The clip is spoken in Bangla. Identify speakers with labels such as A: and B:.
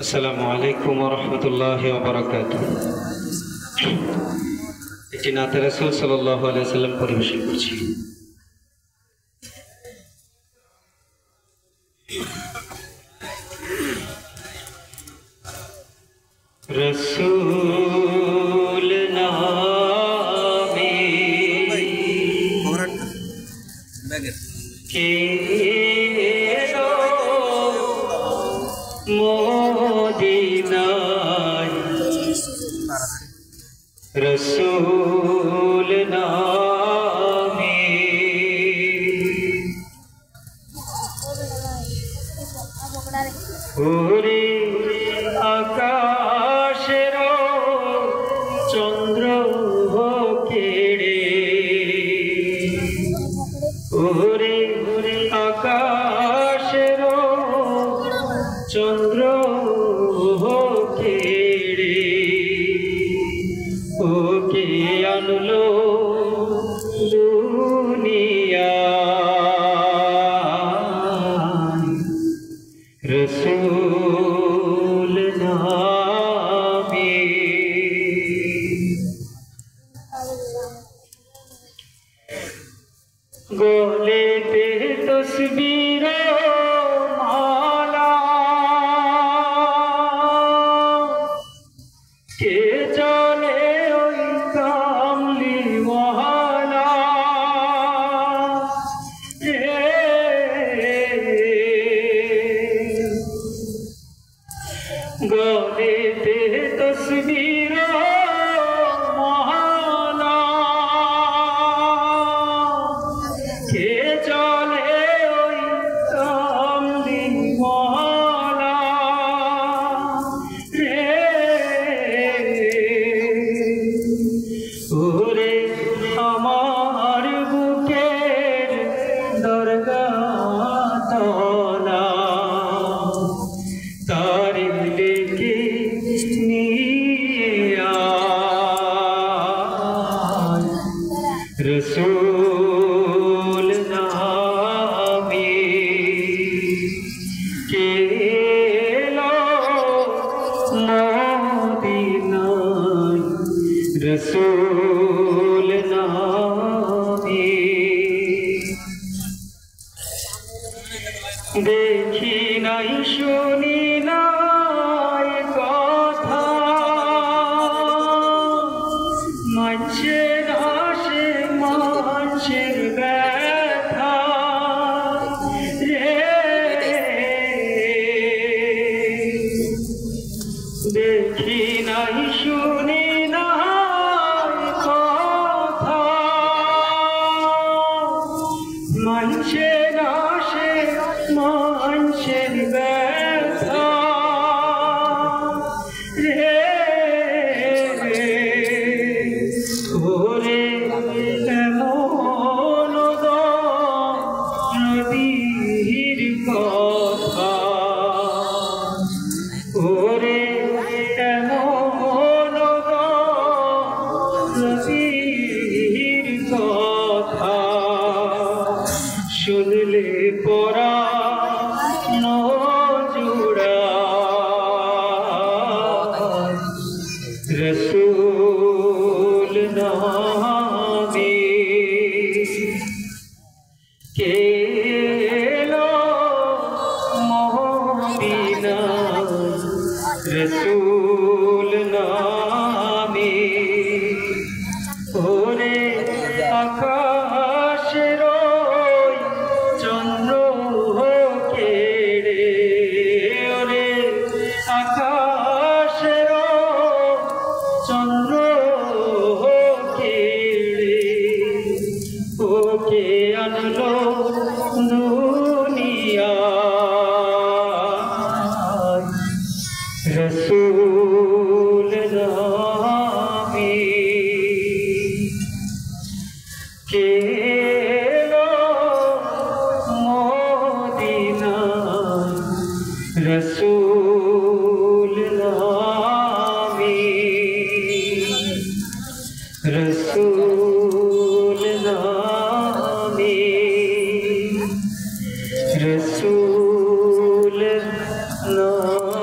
A: আসসালামুআলাইকুম ওয়া বারাকাতুহু। একটি নাতে রাসূল সাল্লাল্লাহু আলাইহি ওয়াসাল্লাম পরিবেশন করছি। রসূল নামে কে মদিনায়, রসূল নামে ওরে আকাশের চন্দ্র কেড়ে, ওরে আকাশের চন্দ্র কেড়ে, ওকে আনলো দুনিয়ায়, রসূল নামে গলেতে তসবির মালা, কে চলে ওই কামলিওয়ালা, গলেতে তসবির মালা, কে চলে ওই কামলিওয়ালা রে, ওরে আমার বুকের দরগা তলা, তার ডেকে নিয়ে আয়, রসূল নামে কে এলো মদিনায়, রসূল নামে দেখি নাই শুনি নাই কথা, মাঝে আসে মানুষের ব্যথা রে, দেখি নাই শুনি নাই কথা, মাঝে আসে মানুষের ব্যথা রে, ওরে এমন নদীর কথা, ওরে এমন নদীর কথা, শুনলে পরা জুড়ায়, রসূল নামে কে এলো মদিনায়, রসূল নামে ওরে আকাশের চন্দ্র কেড়ে, ওরে আকাশের চন্দ্র কেড়ে, ওকে আনলো দুনিয়ায়, রসূল নামে কে এলো মদিনায়, রসূল নামে, রসূল নয়